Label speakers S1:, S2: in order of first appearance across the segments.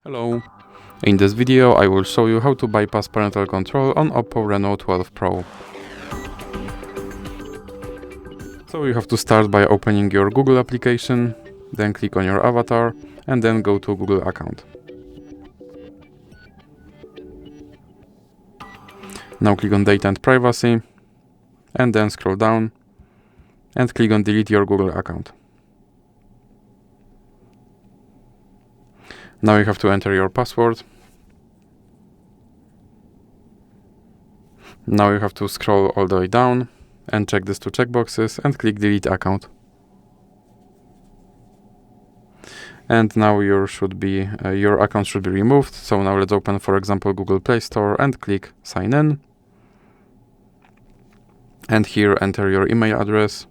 S1: Hello! In this video I will show you how to bypass parental control on OPPO Reno 12 Pro. So you have to start by opening your Google application, then click on your avatar and then go to Google account. Now click on Data and Privacy and then scroll down and click on Delete your Google account. Now you have to enter your password. Now you have to scroll all the way down and check these two checkboxes and click Delete account. And now your account should be removed. So now let's open, for example, Google Play Store and click Sign In. And here enter your email address.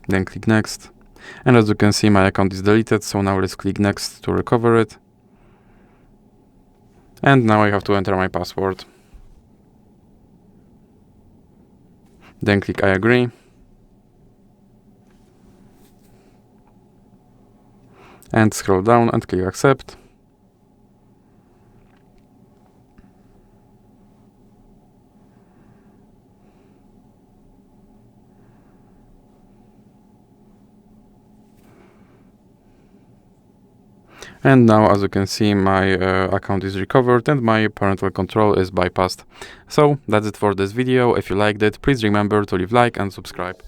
S1: Then click Next. And as you can see, my account is deleted. So now let's click Next to recover it. And now I have to enter my password. Then click I agree. And scroll down and click Accept. And now, as you can see, my account is recovered and my parental control is bypassed. So that's it for this video. If you liked it, please remember to leave a like and subscribe.